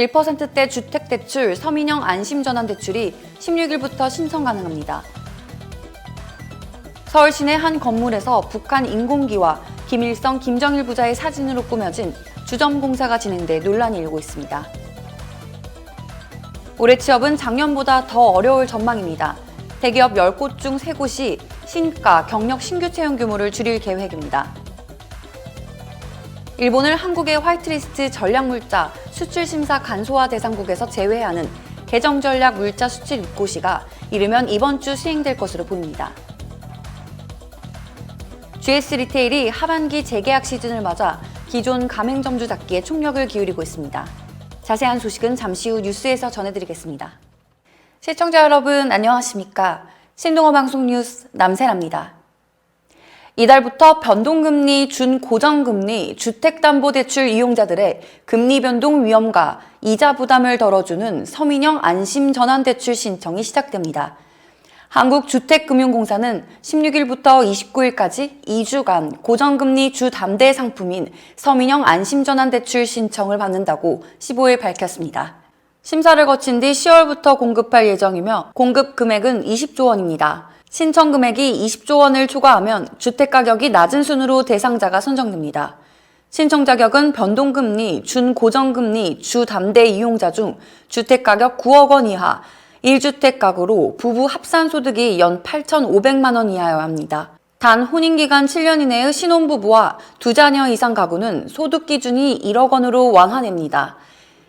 1%대 주택대출 서민형 안심전환대출이 16일부터 신청 가능합니다. 서울 시내 한 건물에서 북한 인공기와 김일성, 김정일 부자의 사진으로 꾸며진 주점공사가 진행돼 논란이 일고 있습니다. 올해 취업은 작년보다 더 어려울 전망입니다. 대기업 10곳 중 3곳이 신가, 경력 신규 채용 규모를 줄일 계획입니다. 일본을 한국의 화이트리스트 전략물자 수출심사 간소화 대상국에서 제외하는 개정전략 물자 수출 입고시가 이르면 이번 주 시행될 것으로 보입니다. GS 리테일이 하반기 재계약 시즌을 맞아 기존 가맹점주 잡기에 총력을 기울이고 있습니다. 자세한 소식은 잠시 후 뉴스에서 전해드리겠습니다. 시청자 여러분 안녕하십니까? 신동아 방송 뉴스 남세라입니다. 이달부터 변동금리, 준고정금리, 주택담보대출 이용자들의 금리 변동 위험과 이자 부담을 덜어주는 서민형 안심전환대출 신청이 시작됩니다. 한국주택금융공사는 16일부터 29일까지 2주간 고정금리 주담대 상품인 서민형 안심전환대출 신청을 받는다고 15일 밝혔습니다. 심사를 거친 뒤 10월부터 공급할 예정이며 공급 금액은 20조 원입니다. 신청 금액이 20조 원을 초과하면 주택가격이 낮은 순으로 대상자가 선정됩니다. 신청 자격은 변동금리, 준고정금리, 주담대 이용자 중 주택가격 9억 원 이하, 1주택 가구로 부부 합산소득이 연 8,500만 원 이하여야 합니다. 단 혼인기간 7년 이내의 신혼부부와 2자녀 이상 가구는 소득 기준이 1억 원으로 완화됩니다.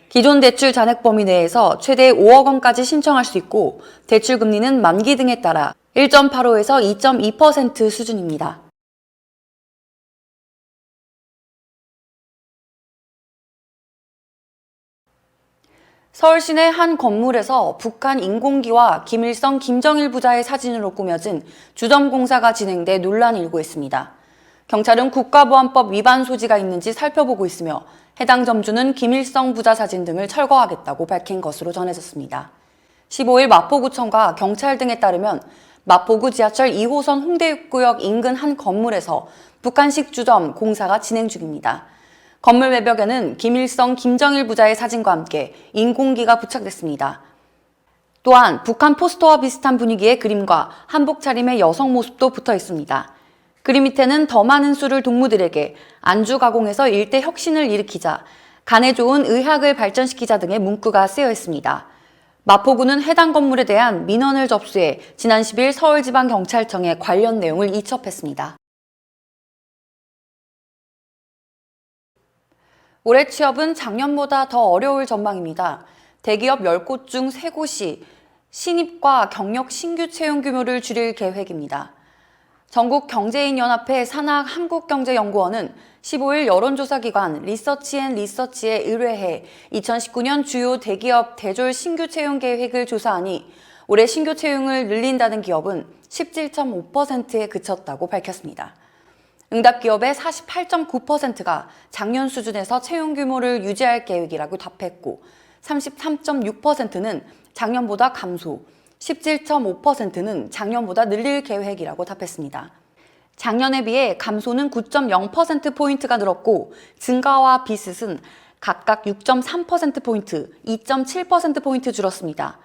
기존 대출 잔액 범위 내에서 최대 5억 원까지 신청할 수 있고 대출 금리는 만기 등에 따라 1.85에서 2.2% 수준입니다. 서울 시내 한 건물에서 북한 인공기와 김일성, 김정일 부자의 사진으로 꾸며진 주점공사가 진행돼 논란이 일고 있습니다. 경찰은 국가보안법 위반 소지가 있는지 살펴보고 있으며 해당 점주는 김일성 부자 사진 등을 철거하겠다고 밝힌 것으로 전해졌습니다. 15일 마포구청과 경찰 등에 따르면 마포구 지하철 2호선 홍대구역 인근 한 건물에서 북한식 주점 공사가 진행 중입니다. 건물 외벽에는 김일성, 김정일 부자의 사진과 함께 인공기가 부착됐습니다. 또한 북한 포스터와 비슷한 분위기의 그림과 한복 차림의 여성 모습도 붙어 있습니다. 그림 밑에는 더 많은 수를 동무들에게 안주 가공해서 일대 혁신을 일으키자, 간에 좋은 의학을 발전시키자 등의 문구가 쓰여 있습니다. 마포구는 해당 건물에 대한 민원을 접수해 지난 10일 서울지방경찰청에 관련 내용을 이첩했습니다. 올해 취업은 작년보다 더 어려울 전망입니다. 대기업 10곳 중 3곳이 신입과 경력 신규 채용 규모를 줄일 계획입니다. 전국경제인연합회 산학한국경제연구원은 15일 여론조사기관 리서치앤리서치에 의뢰해 2019년 주요 대기업 대졸 신규 채용 계획을 조사하니 올해 신규 채용을 늘린다는 기업은 17.5%에 그쳤다고 밝혔습니다. 응답 기업의 48.9%가 작년 수준에서 채용 규모를 유지할 계획이라고 답했고 33.6%는 작년보다 감소, 17.5%는 작년보다 늘릴 계획이라고 답했습니다. 작년에 비해 감소는 9.0%포인트가 늘었고 증가와 비슷은 각각 6.3%포인트, 2.7%포인트 줄었습니다.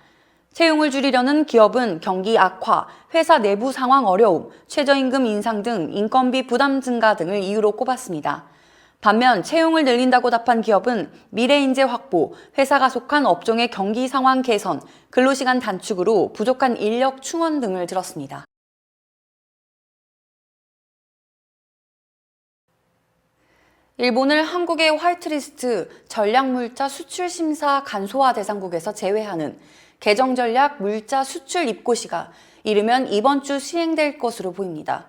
채용을 줄이려는 기업은 경기 악화, 회사 내부 상황 어려움, 최저임금 인상 등 인건비 부담 증가 등을 이유로 꼽았습니다. 반면 채용을 늘린다고 답한 기업은 미래 인재 확보, 회사가 속한 업종의 경기 상황 개선, 근로시간 단축으로 부족한 인력 충원 등을 들었습니다. 일본을 한국의 화이트리스트 전략물자 수출심사 간소화 대상국에서 제외하는 개정전략 물자 수출 입고시가 이르면 이번 주 시행될 것으로 보입니다.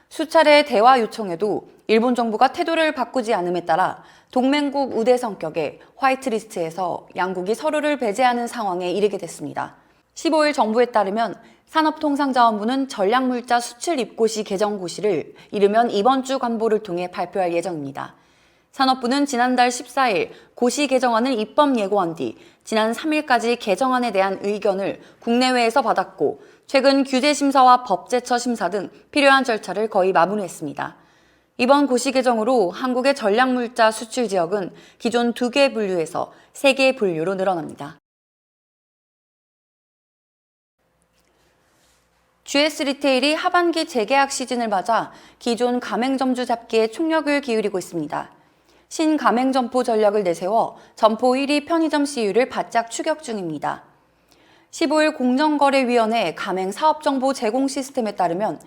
수차례 대화 요청에도 일본 정부가 태도를 바꾸지 않음에 따라 동맹국 우대 성격의 화이트리스트에서 양국이 서로를 배제하는 상황에 이르게 됐습니다. 15일 정부에 따르면 산업통상자원부는 전략물자 수출 입고시 개정고시를 이르면 이번 주 관보를 통해 발표할 예정입니다. 산업부는 지난달 14일 고시 개정안을 입법 예고한 뒤 지난 3일까지 개정안에 대한 의견을 국내외에서 받았고 최근 규제심사와 법제처 심사 등 필요한 절차를 거의 마무리했습니다. 이번 고시 개정으로 한국의 전략물자 수출 지역은 기존 2개 분류에서 3개 분류로 늘어납니다. GS 리테일이 하반기 재계약 시즌을 맞아 기존 가맹점주 잡기에 총력을 기울이고 있습니다. 신가맹점포 전략을 내세워 점포 1위 편의점 CU를 바짝 추격 중입니다. 15일 공정거래위원회 가맹사업정보 제공 시스템에 따르면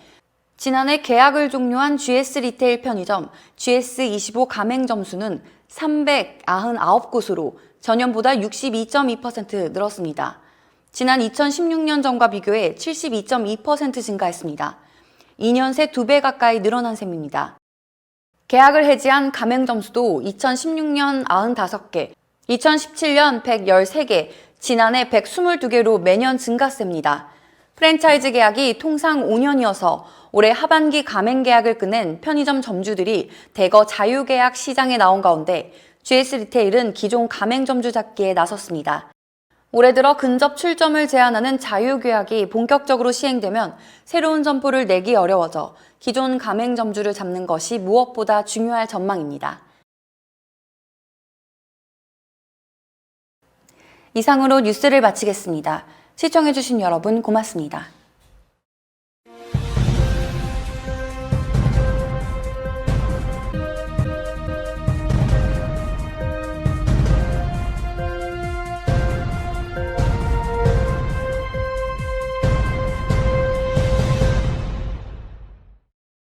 지난해 계약을 종료한 GS 리테일 편의점 GS25 가맹점수는 399곳으로 전년보다 62.2% 늘었습니다. 지난 2016년 전과 비교해 72.2% 증가했습니다. 2년 새 2배 가까이 늘어난 셈입니다. 계약을 해지한 가맹점수도 2016년 95개, 2017년 113개, 지난해 122개로 매년 증가세입니다. 프랜차이즈 계약이 통상 5년이어서 올해 하반기 가맹 계약을 끝낸 편의점 점주들이 대거 자유계약 시장에 나온 가운데 GS 리테일은 기존 가맹점주 잡기에 나섰습니다. 올해 들어 근접 출점을 제한하는 자유계약이 본격적으로 시행되면 새로운 점포를 내기 어려워져 기존 가맹점주를 잡는 것이 무엇보다 중요할 전망입니다. 이상으로 뉴스를 마치겠습니다. 시청해주신 여러분 고맙습니다.